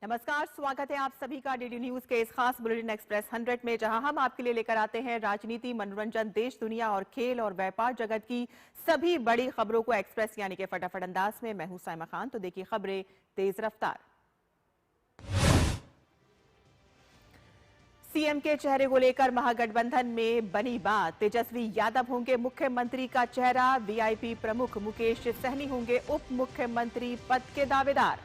नमस्कार, स्वागत है आप सभी का डीडी न्यूज के इस खास बुलेटिन एक्सप्रेस 100 में, जहां हम आपके लिए लेकर आते हैं राजनीति, मनोरंजन, देश दुनिया और खेल और व्यापार जगत की सभी बड़ी खबरों को एक्सप्रेस यानी कि फटाफट अंदाज में। मैं हूं साइमा खान। तो देखिए खबरें तेज रफ्तार। सीएम के चेहरे को लेकर महागठबंधन में बनी बात। तेजस्वी यादव होंगे मुख्यमंत्री का चेहरा। वीआईपी प्रमुख मुकेश सहनी होंगे उप मुख्यमंत्री पद के दावेदार।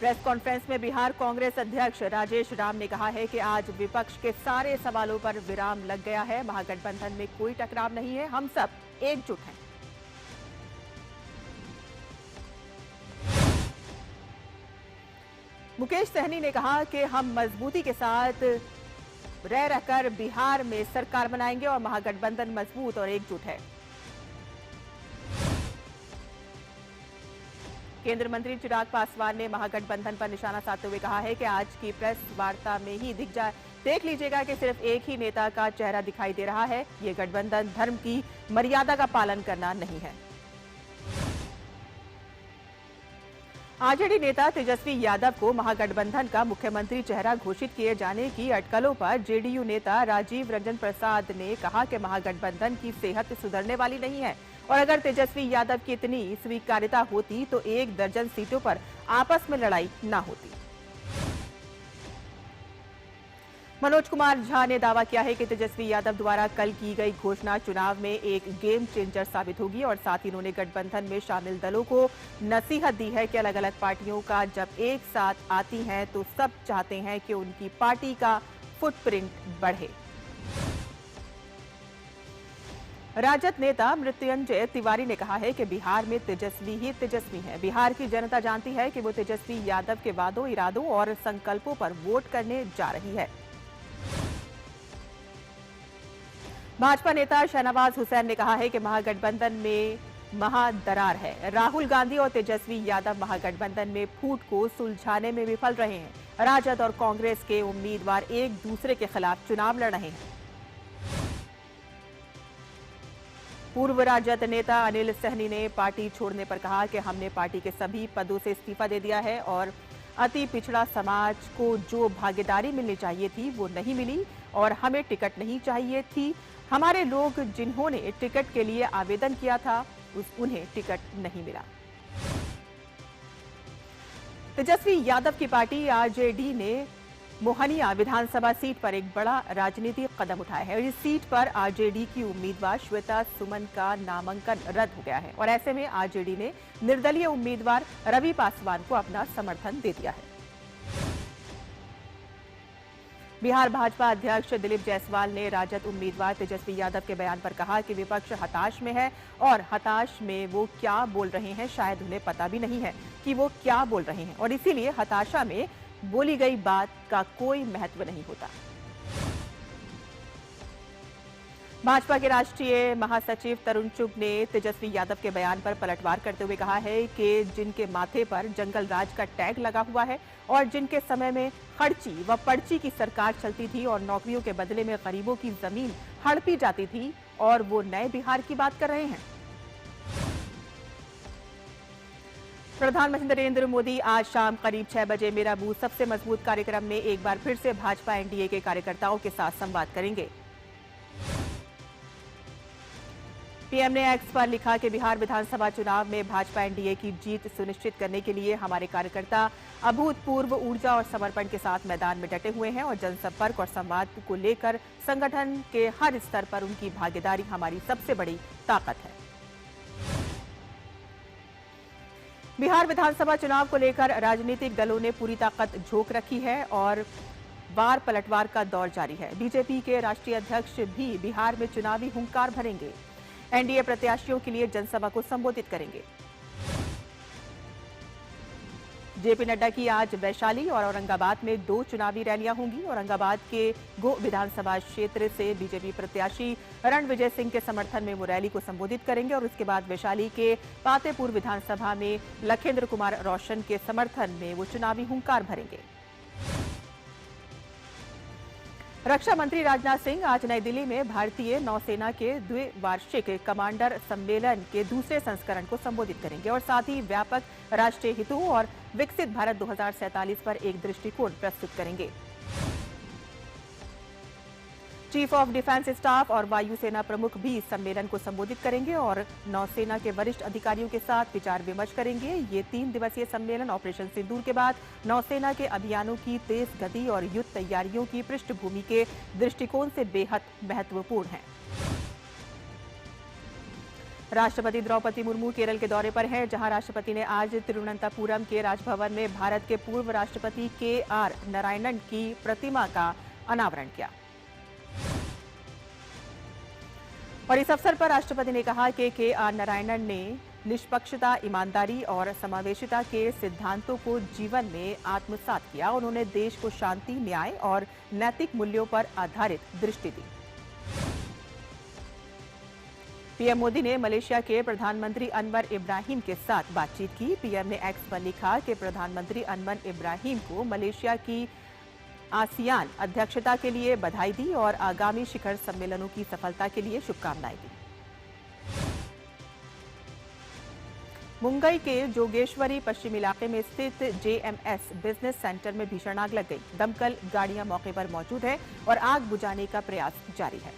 प्रेस कॉन्फ्रेंस में बिहार कांग्रेस अध्यक्ष राजेश राम ने कहा है कि आज विपक्ष के सारे सवालों पर विराम लग गया है। महागठबंधन में कोई टकराव नहीं है, हम सब एकजुट हैं। मुकेश सहनी ने कहा कि हम मजबूती के साथ रह रहकर बिहार में सरकार बनाएंगे और महागठबंधन मजबूत और एकजुट है। केंद्रीय मंत्री चिराग पासवान ने महागठबंधन पर निशाना साधते हुए कहा है कि आज की प्रेस वार्ता में ही देख लीजिएगा कि सिर्फ एक ही नेता का चेहरा दिखाई दे रहा है। ये गठबंधन धर्म की मर्यादा का पालन करना नहीं है। आरजेडी नेता तेजस्वी यादव को महागठबंधन का मुख्यमंत्री चेहरा घोषित किए जाने की अटकलों पर जेडीयू नेता राजीव रंजन प्रसाद ने कहा कि महागठबंधन की सेहत सुधरने वाली नहीं है और अगर तेजस्वी यादव की इतनी स्वीकार्यता होती तो 1 दर्जन सीटों पर आपस में लड़ाई न होती। मनोज कुमार झा ने दावा किया है कि तेजस्वी यादव द्वारा कल की गई घोषणा चुनाव में एक गेम चेंजर साबित होगी और साथ ही उन्होंने गठबंधन में शामिल दलों को नसीहत दी है कि अलग अलग पार्टियों का जब एक साथ आती हैं तो सब चाहते हैं कि उनकी पार्टी का फुटप्रिंट बढ़े। राजद नेता मृत्युंजय तिवारी ने कहा है कि बिहार में तेजस्वी ही तेजस्वी है। बिहार की जनता जानती है कि वो तेजस्वी यादव के वादों, इरादों और संकल्पों पर वोट करने जा रही है। भाजपा नेता शाहनवाज हुसैन ने कहा है कि महागठबंधन में महादरार है। राहुल गांधी और तेजस्वी यादव महागठबंधन में फूट को सुलझाने में विफल रहे हैं। राजद और कांग्रेस के उम्मीदवार एक दूसरे के खिलाफ चुनाव लड़ रहे हैं। पूर्व राजद नेता अनिल सहनी ने पार्टी छोड़ने पर कहा कि हमने पार्टी के सभी पदों से इस्तीफा दे दिया है और अति पिछड़ा समाज को जो भागीदारी मिलनी चाहिए थी वो नहीं मिली और हमें टिकट नहीं चाहिए थी। हमारे लोग जिन्होंने टिकट के लिए आवेदन किया था उन्हें टिकट नहीं मिला। तेजस्वी यादव की पार्टी आरजेडी ने मोहनिया विधानसभा सीट पर एक बड़ा राजनीतिक कदम उठाया है और इस सीट पर आरजेडी की उम्मीदवार श्वेता सुमन का नामांकन रद्द हो गया है और ऐसे में आरजेडी ने निर्दलीय उम्मीदवार रवि पासवान को अपना समर्थन दे दिया है। बिहार भाजपा अध्यक्ष दिलीप जायसवाल ने राजद उम्मीदवार तेजस्वी यादव के बयान पर कहा कि विपक्ष हताश में है और हताश में वो क्या बोल रहे हैं शायद उन्हें पता भी नहीं है कि वो क्या बोल रहे हैं और इसीलिए हताशा में बोली गई बात का कोई महत्व नहीं होता। भाजपा के राष्ट्रीय महासचिव तरुण चुग ने तेजस्वी यादव के बयान पर पलटवार करते हुए कहा है कि जिनके माथे पर जंगल राज का टैग लगा हुआ है और जिनके समय में खर्ची व पर्ची की सरकार चलती थी और नौकरियों के बदले में गरीबों की जमीन हड़पी जाती थी और वो नए बिहार की बात कर रहे हैं। प्रधानमंत्री नरेंद्र मोदी आज शाम करीब 6 बजे मेरा बूथ सबसे मजबूत कार्यक्रम में एक बार फिर से भाजपा एनडीए के कार्यकर्ताओं के साथ संवाद करेंगे। पीएम ने एक्स पर लिखा कि बिहार विधानसभा चुनाव में भाजपा एनडीए की जीत सुनिश्चित करने के लिए हमारे कार्यकर्ता अभूतपूर्व ऊर्जा और समर्पण के साथ मैदान में डटे हुए हैं और जनसंपर्क और संवाद को लेकर संगठन के हर स्तर पर उनकी भागीदारी हमारी सबसे बड़ी ताकत है। बिहार विधानसभा चुनाव को लेकर राजनीतिक दलों ने पूरी ताकत झोंक रखी है और वार पलटवार का दौर जारी है। बीजेपी के राष्ट्रीय अध्यक्ष भी बिहार में चुनावी हुंकार भरेंगे। एनडीए प्रत्याशियों के लिए जनसभा को संबोधित करेंगे। जेपी नड्डा की आज वैशाली और औरंगाबाद में 2 चुनावी रैलियां होंगी। औरंगाबाद के गो विधानसभा क्षेत्र से बीजेपी प्रत्याशी रणविजय सिंह के समर्थन में वो रैली को संबोधित करेंगे और उसके बाद वैशाली के पातेपुर विधानसभा में लखेंद्र कुमार रोशन के समर्थन में वो चुनावी हुंकार भरेंगे। रक्षा मंत्री राजनाथ सिंह आज नई दिल्ली में भारतीय नौसेना के द्विवार्षिक कमांडर सम्मेलन के दूसरे संस्करण को संबोधित करेंगे और साथ ही व्यापक राष्ट्रीय हितों और विकसित भारत 2047 पर एक दृष्टिकोण प्रस्तुत करेंगे। चीफ ऑफ डिफेंस स्टाफ और वायुसेना प्रमुख भी इस सम्मेलन को संबोधित करेंगे और नौसेना के वरिष्ठ अधिकारियों के साथ विचार विमर्श करेंगे। ये 3 दिवसीय सम्मेलन ऑपरेशन सिंदूर के बाद नौसेना के अभियानों की तेज गति और युद्ध तैयारियों की पृष्ठभूमि के दृष्टिकोण से बेहद महत्वपूर्ण है। राष्ट्रपति द्रौपदी मुर्मू केरल के दौरे पर हैं, जहां राष्ट्रपति ने आज तिरुवनंतपुरम के राजभवन में भारत के पूर्व राष्ट्रपति KR नारायणन की प्रतिमा का अनावरण किया। और इस अवसर पर राष्ट्रपति ने कहा कि KR नारायणन ने निष्पक्षता, ईमानदारी और समावेशिता के सिद्धांतों को जीवन में आत्मसात किया। उन्होंने देश को शांति, न्याय और नैतिक मूल्यों पर आधारित दृष्टि दी। पीएम मोदी ने मलेशिया के प्रधानमंत्री अनवर इब्राहिम के साथ बातचीत की। पीएम ने एक्स पर लिखा कि प्रधानमंत्री अनवर इब्राहिम को मलेशिया की आसियान अध्यक्षता के लिए बधाई दी और आगामी शिखर सम्मेलनों की सफलता के लिए शुभकामनाएं दी। मुंबई के जोगेश्वरी पश्चिम इलाके में स्थित JMS बिजनेस सेंटर में भीषण आग लग गई। दमकल गाड़ियां मौके पर मौजूद है और आग बुझाने का प्रयास जारी है।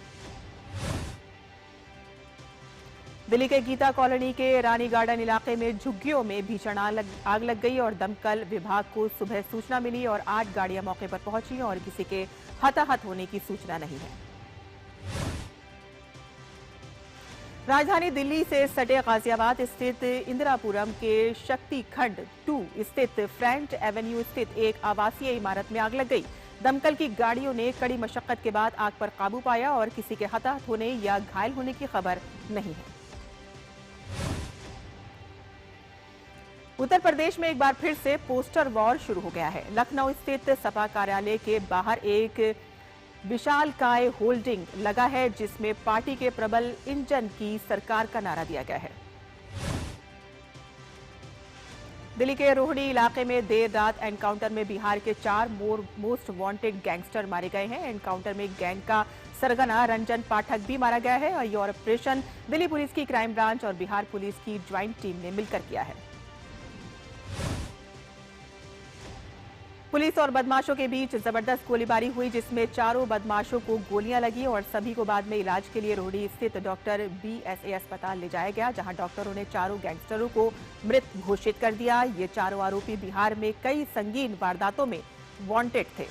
दिल्ली के गीता कॉलोनी के रानी गार्डन इलाके में झुग्गियों में भीषण आग लग गई और दमकल विभाग को सुबह सूचना मिली और 8 गाड़ियां मौके पर पहुंची और किसी के हताहत होने की सूचना नहीं है। राजधानी दिल्ली से सटे गाजियाबाद स्थित इंदिरापुरम के शक्ति खंड 2 स्थित फ्रंट एवेन्यू स्थित एक आवासीय इमारत में आग लग गई। दमकल की गाड़ियों ने कड़ी मशक्कत के बाद आग पर काबू पाया और किसी के हताहत होने या घायल होने की खबर नहीं है। उत्तर प्रदेश में एक बार फिर से पोस्टर वॉर शुरू हो गया है। लखनऊ स्थित सपा कार्यालय के बाहर एक विशालकाय होल्डिंग लगा है, जिसमें पार्टी के प्रबल इंजन की सरकार का नारा दिया गया है। दिल्ली के रोहिणी इलाके में देर रात एनकाउंटर में बिहार के 4 मोस्ट वांटेड गैंगस्टर मारे गए हैं। एनकाउंटर में गैंग का सरगना रंजन पाठक भी मारा गया है और यह ऑपरेशन दिल्ली पुलिस की क्राइम ब्रांच और बिहार पुलिस की ज्वाइंट टीम ने मिलकर किया है। पुलिस और बदमाशों के बीच जबरदस्त गोलीबारी हुई, जिसमें 4 बदमाशों को गोलियां लगी और सभी को बाद में इलाज के लिए रोहिणी स्थित डॉक्टर BSA अस्पताल ले जाया गया, जहां डॉक्टरों ने 4 गैंगस्टरों को मृत घोषित कर दिया। ये 4 आरोपी बिहार में कई संगीन वारदातों में वांटेड थे।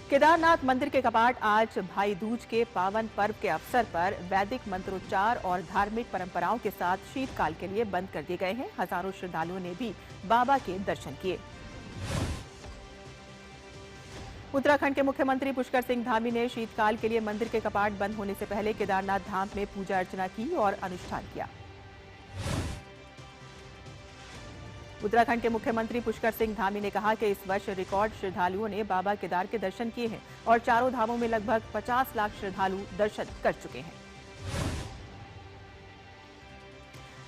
केदारनाथ मंदिर के कपाट आज भाई दूज के पावन पर्व के अवसर पर वैदिक मंत्रोच्चार और धार्मिक परंपराओं के साथ शीतकाल के लिए बंद कर दिए गए हैं। हजारों श्रद्धालुओं ने भी बाबा के दर्शन किए। उत्तराखंड के मुख्यमंत्री पुष्कर सिंह धामी ने शीतकाल के लिए मंदिर के कपाट बंद होने से पहले केदारनाथ धाम में पूजा अर्चना की और अनुष्ठान किया। उत्तराखंड के मुख्यमंत्री पुष्कर सिंह धामी ने कहा कि इस वर्ष रिकॉर्ड श्रद्धालुओं ने बाबा केदार के दर्शन किए हैं और चारों धामों में लगभग 50 लाख श्रद्धालु दर्शन कर चुके हैं।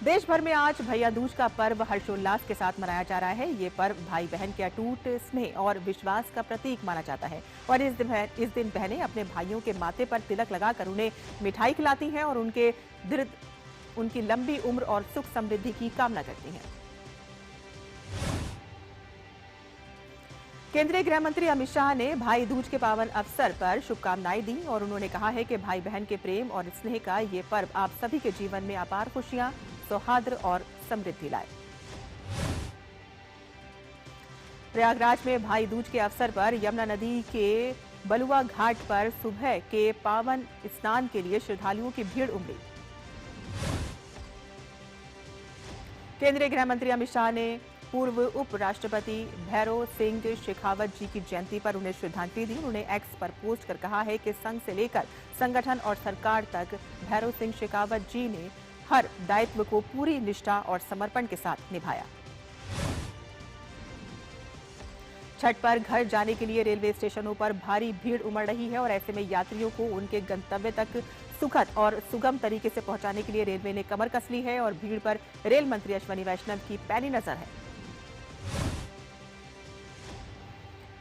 देश भर में आज भैया दूज का पर्व हर्षोल्लास के साथ मनाया जा रहा है। ये पर्व भाई बहन के अटूट स्नेह और विश्वास का प्रतीक माना जाता है और इस दिन बहनें अपने भाइयों के माथे पर तिलक लगाकर उन्हें मिठाई खिलाती हैं और उनकी लंबी उम्र और सुख समृद्धि की कामना करती हैं। केंद्रीय गृह मंत्री अमित शाह ने भाई दूज के पावन अवसर पर शुभकामनाएं दी और उन्होंने कहा है कि भाई बहन के प्रेम और स्नेह का ये पर्व आप सभी के जीवन में अपार खुशियां, सौहार्द और समृद्धि लाए। प्रयागराज में भाई दूज के अवसर पर यमुना नदी के बलुआ घाट पर सुबह के पावन स्नान के लिए श्रद्धालुओं की भीड़ उमड़ी। केंद्रीय गृह मंत्री अमित शाह ने पूर्व उपराष्ट्रपति भैरों सिंह शेखावत जी की जयंती पर उन्हें श्रद्धांजलि दी। उन्होंने एक्स पर पोस्ट कर कहा है कि संघ से लेकर संगठन और सरकार तक भैरों सिंह शेखावत जी ने हर दायित्व को पूरी निष्ठा और समर्पण के साथ निभाया। छठ पर घर जाने के लिए रेलवे स्टेशनों पर भारी भीड़ उमड़ रही है और ऐसे में यात्रियों को उनके गंतव्य तक सुखद और सुगम तरीके से पहुंचाने के लिए रेलवे ने कमर कस ली है और भीड़ पर रेल मंत्री अश्विनी वैष्णव की पैनी नजर है।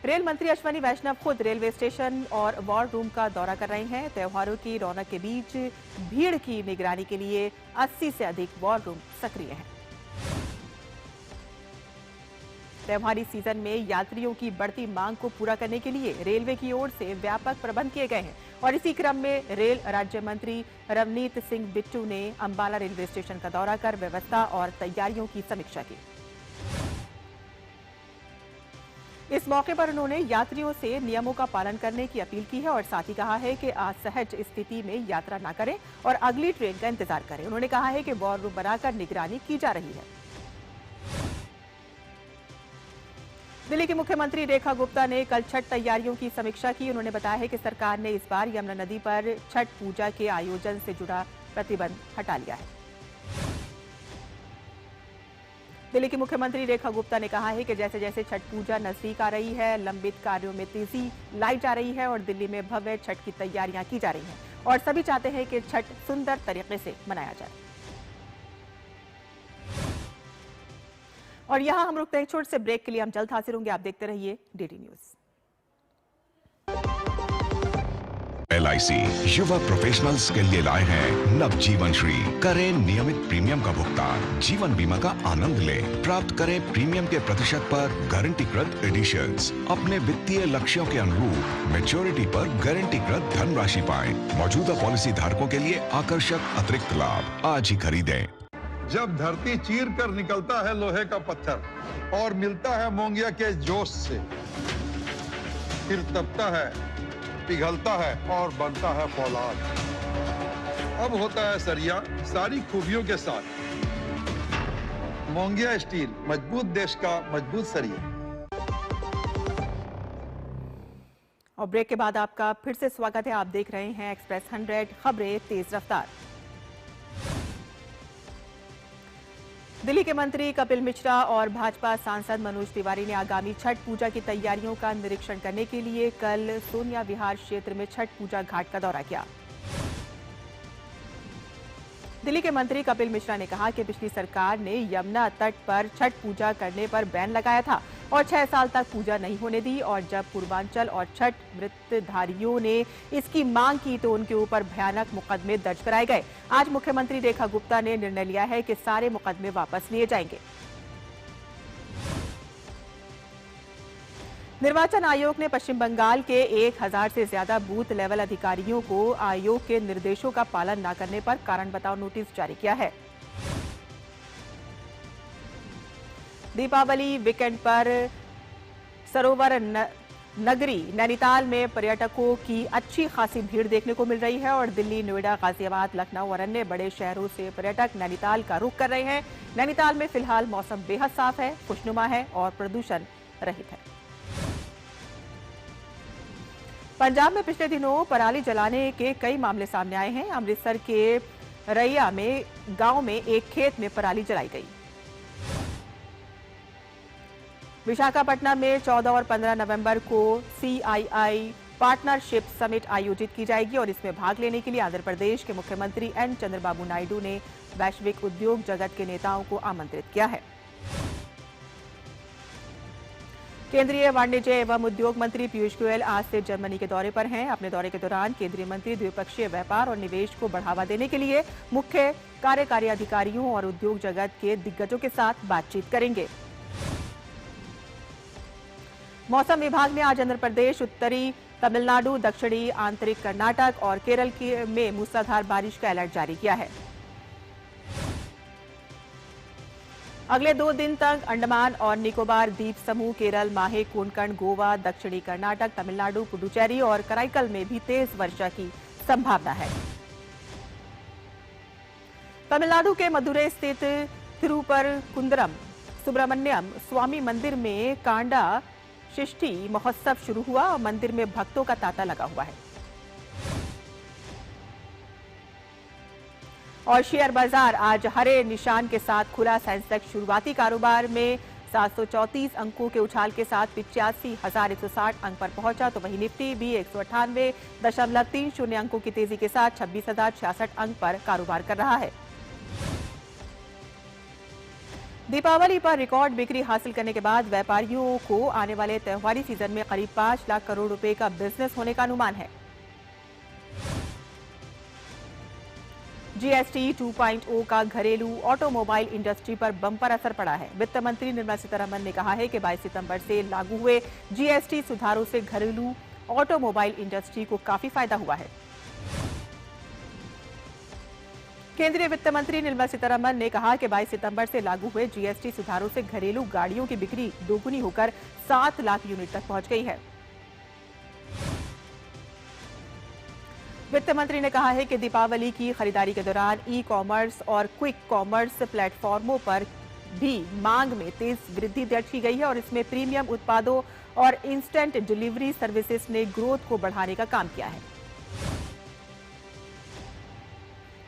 रेल मंत्री अश्विनी वैष्णव खुद रेलवे स्टेशन और वॉर रूम का दौरा कर रहे हैं। त्योहारों की रौनक के बीच भीड़ की निगरानी के लिए 80 से अधिक वॉर रूम सक्रिय हैं। त्योहारी सीजन में यात्रियों की बढ़ती मांग को पूरा करने के लिए रेलवे की ओर से व्यापक प्रबंध किए गए हैं और इसी क्रम में रेल राज्य मंत्री रवनीत सिंह बिट्टू ने अंबाला रेलवे स्टेशन का दौरा कर व्यवस्था और तैयारियों की समीक्षा की। इस मौके पर उन्होंने यात्रियों से नियमों का पालन करने की अपील की है और साथ ही कहा है कि असहज स्थिति में यात्रा न करें और अगली ट्रेन का इंतजार करें। उन्होंने कहा है कि वॉर रूम बनाकर निगरानी की जा रही है। दिल्ली की मुख्यमंत्री रेखा गुप्ता ने कल छठ तैयारियों की समीक्षा की। उन्होंने बताया है कि सरकार ने इस बार यमुना नदी पर छठ पूजा के आयोजन से जुड़ा प्रतिबंध हटा लिया है। दिल्ली की मुख्यमंत्री रेखा गुप्ता ने कहा है कि जैसे जैसे छठ पूजा नजदीक आ रही है, लंबित कार्यों में तेजी लाई जा रही है और दिल्ली में भव्य छठ की तैयारियां की जा रही हैं और सभी चाहते हैं कि छठ सुंदर तरीके से मनाया जाए। और यहां हम रुकते हैं छोटे से ब्रेक के लिए। हम जल्द हाजिर होंगे। आप देखते रहिए डीडी न्यूज। LIC युवा प्रोफेशनल्स के लिए लाए हैं नवजीवन श्री। करें नियमित प्रीमियम का भुगतान, जीवन बीमा का आनंद लें। प्राप्त करें प्रीमियम के प्रतिशत पर गारंटीकृत एडिशंस। अपने वित्तीय लक्ष्यों के अनुरूप मैच्योरिटी पर गारंटीकृत धनराशि पाएं। मौजूदा पॉलिसी धारकों के लिए आकर्षक अतिरिक्त लाभ। आज ही खरीदें। जब धरती चीर कर निकलता है लोहे का पत्थर और मिलता है मोंगिया के जोश से, फिर तपता है, पिघलता है और बनता है फौलाद। अब होता है सरिया सारी खूबियों के साथ। मोंगिया स्टील, मजबूत देश का मजबूत सरिया। और ब्रेक के बाद आपका फिर से स्वागत है। आप देख रहे हैं एक्सप्रेस 100 खबरें तेज रफ्तार। दिल्ली के मंत्री कपिल मिश्रा और भाजपा सांसद मनोज तिवारी ने आगामी छठ पूजा की तैयारियों का निरीक्षण करने के लिए कल सोनिया विहार क्षेत्र में छठ पूजा घाट का दौरा किया। दिल्ली के मंत्री कपिल मिश्रा ने कहा कि पिछली सरकार ने यमुना तट पर छठ पूजा करने पर बैन लगाया था और 6 साल तक पूजा नहीं होने दी और जब पूर्वांचल और छठ व्रतधारियों ने इसकी मांग की तो उनके ऊपर भयानक मुकदमे दर्ज कराए गए। आज मुख्यमंत्री रेखा गुप्ता ने निर्णय लिया है कि सारे मुकदमे वापस लिए जाएंगे। निर्वाचन आयोग ने पश्चिम बंगाल के 1000 से ज्यादा बूथ लेवल अधिकारियों को आयोग के निर्देशों का पालन न करने पर कारण बताओ नोटिस जारी किया है। दीपावली वीकेंड पर सरोवर नगरी नैनीताल में पर्यटकों की अच्छी खासी भीड़ देखने को मिल रही है और दिल्ली, नोएडा, गाजियाबाद, लखनऊ और अन्य बड़े शहरों से पर्यटक नैनीताल का रुख कर रहे हैं। नैनीताल में फिलहाल मौसम बेहद साफ है, खुशनुमा है और प्रदूषण रहित है। पंजाब में पिछले दिनों पराली जलाने के कई मामले सामने आए हैं। अमृतसर के रैया में गांव में एक खेत में पराली जलाई गई। विशाखापट्टनम में 14 और 15 नवंबर को CII पार्टनरशिप समिट आयोजित की जाएगी और इसमें भाग लेने के लिए आंध्र प्रदेश के मुख्यमंत्री N चंद्रबाबू नायडू ने वैश्विक उद्योग जगत के नेताओं को आमंत्रित किया है। केंद्रीय वाणिज्य एवं उद्योग मंत्री पीयूष गोयल आज से जर्मनी के दौरे पर हैं। अपने दौरे के दौरान केंद्रीय मंत्री द्विपक्षीय व्यापार और निवेश को बढ़ावा देने के लिए मुख्य कार्यकारी अधिकारियों और उद्योग जगत के दिग्गजों के साथ बातचीत करेंगे। मौसम विभाग ने आज आंध्र प्रदेश, उत्तरी तमिलनाडु, दक्षिणी आंतरिक कर्नाटक और केरल में मूसलाधार बारिश का अलर्ट जारी किया है। अगले 2 दिन तक अंडमान और निकोबार द्वीप समूह, केरल, माहे, कोंकण, गोवा, दक्षिणी कर्नाटक, तमिलनाडु, पुडुचेरी और कराईकल में भी तेज वर्षा की संभावना है। तमिलनाडु के मदुरै स्थित तिरुपरकुंद्रम सुब्रमण्यम स्वामी मंदिर में कांडा षष्ठी महोत्सव शुरू हुआ और मंदिर में भक्तों का तांता लगा हुआ है। और शेयर बाजार आज हरे निशान के साथ खुला। सेंसेक्स शुरुआती कारोबार में 734 अंकों के उछाल के साथ 85,160 अंक पर पहुंचा, तो वहीं निफ्टी भी 198.30 अंकों की तेजी के साथ 26,066 अंक पर कारोबार कर रहा है। दीपावली पर रिकॉर्ड बिक्री हासिल करने के बाद व्यापारियों को आने वाले त्योहारी सीजन में करीब 5 लाख करोड़ रुपए का बिजनेस होने का अनुमान है। जीएसटी 2.0 का घरेलू ऑटोमोबाइल इंडस्ट्री पर बम्पर असर पड़ा है। वित्त मंत्री निर्मला सीतारमण ने कहा है कि 22 सितंबर से लागू हुए जीएसटी सुधारों से घरेलू ऑटोमोबाइल इंडस्ट्री को काफी फायदा हुआ है। केंद्रीय वित्त मंत्री निर्मला सीतारमण ने कहा कि 22 सितंबर से लागू हुए जीएसटी सुधारों से घरेलू गाड़ियों की बिक्री दोगुनी होकर 7 लाख यूनिट तक पहुंच गई है। वित्त मंत्री ने कहा है कि दीपावली की खरीदारी के दौरान ई कॉमर्स और क्विक कॉमर्स प्लेटफॉर्मों पर भी मांग में तेज वृद्धि दर्ज की गई है और इसमें प्रीमियम उत्पादों और इंस्टेंट डिलीवरी सर्विसेज ने ग्रोथ को बढ़ाने का काम किया है।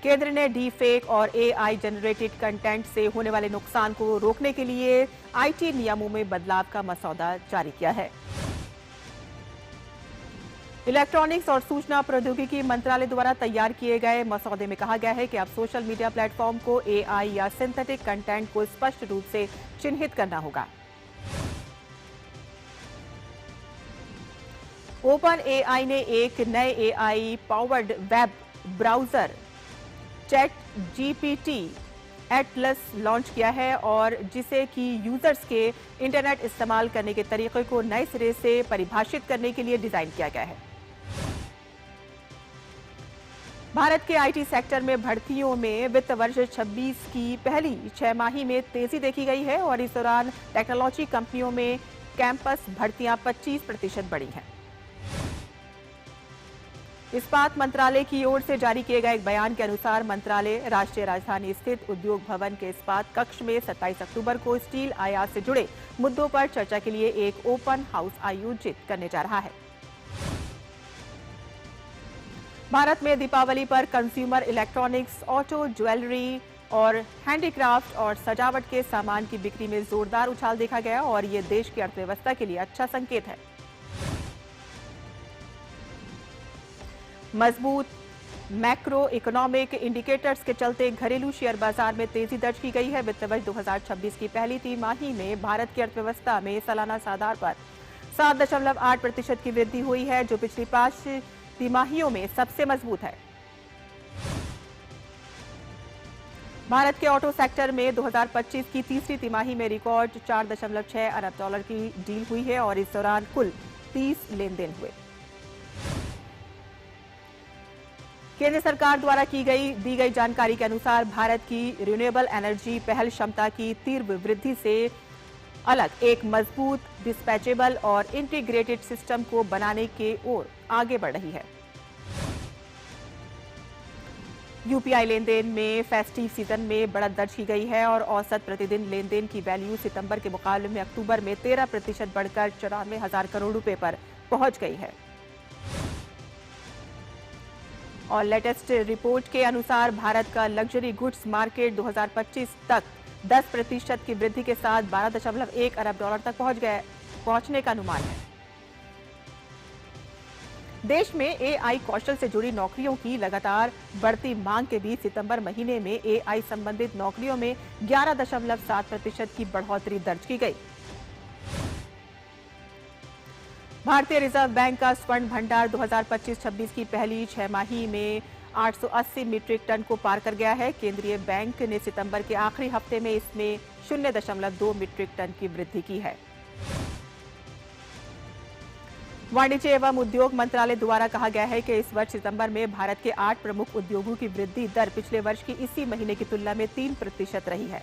केंद्र ने डी फेक और एआई जनरेटेड कंटेंट से होने वाले नुकसान को रोकने के लिए आईटी नियमों में बदलाव का मसौदा जारी किया है। इलेक्ट्रॉनिक्स और सूचना प्रौद्योगिकी मंत्रालय द्वारा तैयार किए गए मसौदे में कहा गया है कि अब सोशल मीडिया प्लेटफॉर्म को एआई या सिंथेटिक कंटेंट को स्पष्ट रूप से चिन्हित करना होगा। ओपन एआई ने एक नए AI powered web browser chat GPT Atlas launch किया है और जिसे कि यूजर्स के इंटरनेट इस्तेमाल करने के तरीके को नए सिरे से परिभाषित करने के लिए डिजाइन किया गया है। भारत के आईटी सेक्टर में भर्तियों में वित्त वर्ष 26 की पहली 6 माही में तेजी देखी गई है और इस दौरान टेक्नोलॉजी कंपनियों में कैंपस भर्तियां 25% बढ़ी हैं। इस्पात मंत्रालय की ओर से जारी किए गए एक बयान के अनुसार मंत्रालय राष्ट्रीय राजधानी स्थित उद्योग भवन के इस्पात कक्ष में 27 अक्टूबर को स्टील आयात से जुड़े मुद्दों पर चर्चा के लिए एक ओपन हाउस आयोजित करने जा रहा है। भारत में दीपावली पर कंज्यूमर इलेक्ट्रॉनिक्स, ऑटो, ज्वेलरी और हैंडीक्राफ्ट और सजावट के सामान की बिक्री में जोरदार उछाल देखा गया और ये देश की अर्थव्यवस्था के लिए अच्छा संकेत है। मजबूत मैक्रो इकोनॉमिक इंडिकेटर्स के चलते घरेलू शेयर बाजार में तेजी दर्ज की गई है। वित्त वर्ष 2026 की पहली तिमाही में भारत की अर्थव्यवस्था में सालाना आधार पर 7.8% की वृद्धि हुई है, जो पिछली 5 तिमाहियों में सबसे मजबूत है। भारत के ऑटो सेक्टर में 2025 की तीसरी तिमाही में रिकॉर्ड 4.6 अरब डॉलर की डील हुई है और इस दौरान कुल 30 लेन देन हुए। केंद्र सरकार द्वारा दी गई जानकारी के अनुसार भारत की रिन्यूएबल एनर्जी पहल क्षमता की तीव्र वृद्धि से अलग एक मजबूत, डिस्पैचेबल और इंटीग्रेटेड सिस्टम को बनाने की ओर आगे बढ़ रही है। यूपीआई लेन देन में फेस्टिव सीजन में बढ़त दर्ज की गई है और औसत प्रतिदिन लेन देन की वैल्यू सितंबर के मुकाबले में अक्टूबर में 13% बढ़कर 94,000 करोड़ रुपए पर पहुंच गई है। और लेटेस्ट रिपोर्ट के अनुसार भारत का लग्जरी गुड्स मार्केट 2025 तक 10% की वृद्धि के साथ 12.1 अरब डॉलर तक पहुंचने का अनुमान है। देश में एआई कौशल से जुड़ी नौकरियों की लगातार बढ़ती मांग के बीच सितंबर महीने में एआई संबंधित नौकरियों में 11.7% की बढ़ोतरी दर्ज की गई। भारतीय रिजर्व बैंक का स्वर्ण भंडार 2025-26 की पहली 6 माही में 880 मीट्रिक टन को पार कर गया है। केंद्रीय बैंक ने सितंबर के आखिरी हफ्ते में इसमें 0.2 मीट्रिक टन की वृद्धि की है। वाणिज्य एवं उद्योग मंत्रालय द्वारा कहा गया है कि इस वर्ष सितंबर में भारत के 8 प्रमुख उद्योगों की वृद्धि दर पिछले वर्ष की इसी महीने की तुलना में 3% रही है।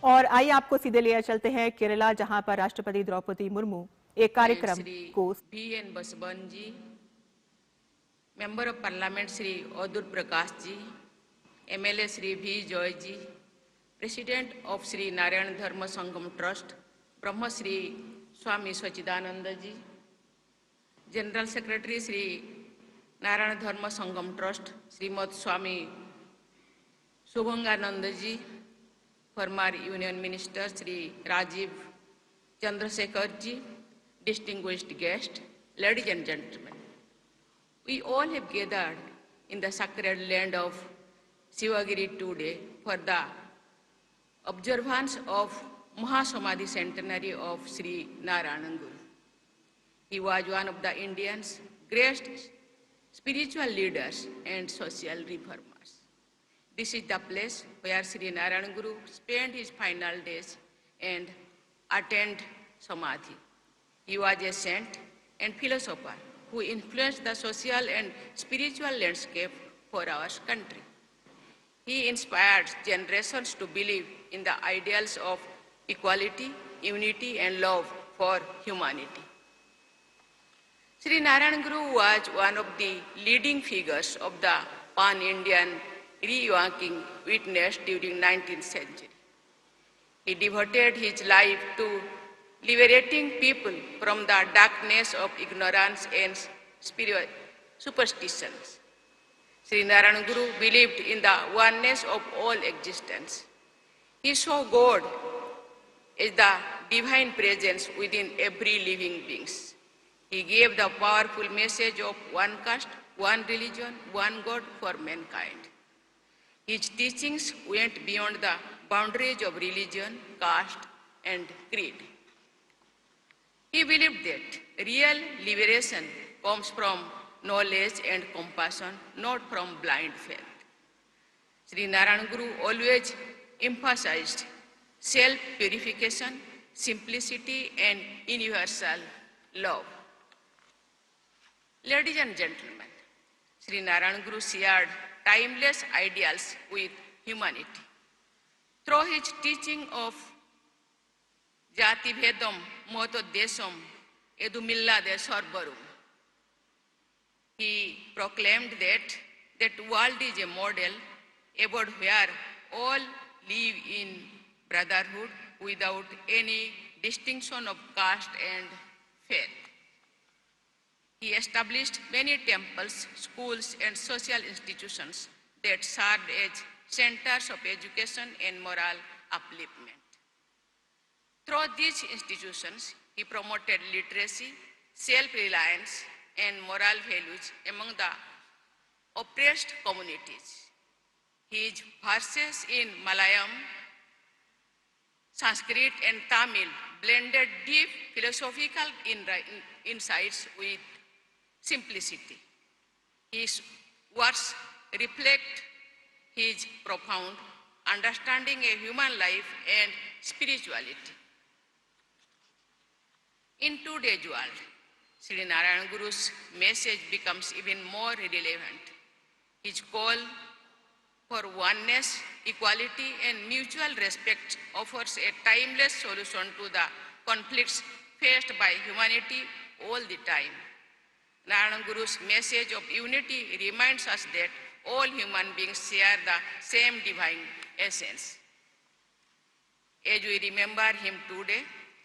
और आइए आपको सीधे ले चलते हैं केरला, जहां पर राष्ट्रपति द्रौपदी मुर्मू एक कार्यक्रम को V N Vasavan ji, member of parliament Shri Adoor Prakash ji, MLA Shri V Joy ji, president of Shri Narayana Dharma Sangham trust Brahma Shri Swami Sachchidananda ji, general secretary Shri Narayana Dharma Sangham trust Shrimad Swami Shubhangananda ji, former union minister Shri Rajeev Chandrasekhar ji, distinguished guests, ladies and gentlemen, we all have gathered in the sacred land of Sivagiri today for the observance of Mahasamadhi centenary of Sri Narayan Guru. He was one of the Indians' greatest spiritual leaders and social reformers. This is the place where Sri Narayan Guru spent his final days and attained Samadhi. He was a saint and philosopher who influenced the social and spiritual landscape for our country. He inspired generations to believe in the ideals of equality, unity, and love for humanity. Sri Narayan Guru was one of the leading figures of the pan-Indian reawakening witnessed during 19th century. He devoted his life to liberating people from the darkness of ignorance and superstitions. Sri Narayan Guru believed in the oneness of all existence. He saw God as the divine presence within every living being. He gave the powerful message of one caste, one religion, one God for mankind. His teachings went beyond the boundaries of religion, caste, and creed. He believed that real liberation comes from knowledge and compassion, not from blind faith. Sri Narayan Guru always emphasized self-purification, simplicity, and universal love. Ladies and gentlemen, Sri Narayan Guru shared timeless ideals with humanity. Through his teaching of Jati Bhedam Mohtodesham Edumillade Sarvarum, he proclaimed that world is a model about where all live in brotherhood without any distinction of caste and faith. He established many temples, schools, and social institutions that served as centers of education and moral upliftment. Through these institutions, he promoted literacy, self-reliance, and moral values among the oppressed communities. His verses in Malayalam, Sanskrit, and Tamil blended deep philosophical insights with simplicity. His words reflect his profound understanding of human life and spirituality. In today's world, Sri Narayan Guru's message becomes even more relevant. His call for oneness, equality, and mutual respect offers a timeless solution to the conflicts faced by humanity all the time. Narayan Guru's message of unity reminds us that all human beings share the same divine essence. As we remember him today,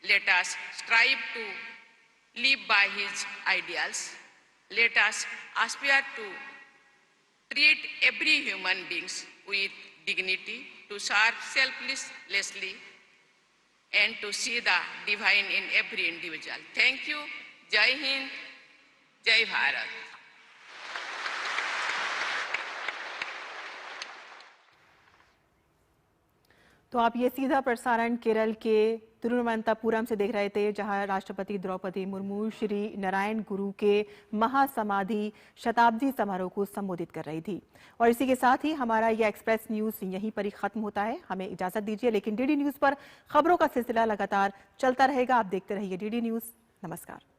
let us strive to live by his ideals. Let us aspire to treat every human being with dignity, to serve selflessly, and to see the divine in every individual. Thank you. Jai Hind. जय भारत। तो आप ये सीधा प्रसारण केरल के तिरुवनंतपुरम से देख रहे थे, जहां राष्ट्रपति द्रौपदी मुर्मू श्री नारायण गुरु के महासमाधि शताब्दी समारोह को संबोधित कर रही थी। और इसी के साथ ही हमारा ये एक्सप्रेस न्यूज यहीं पर ही खत्म होता है। हमें इजाजत दीजिए, लेकिन डीडी न्यूज पर खबरों का सिलसिला लगातार चलता रहेगा। आप देखते रहिए डीडी न्यूज। नमस्कार।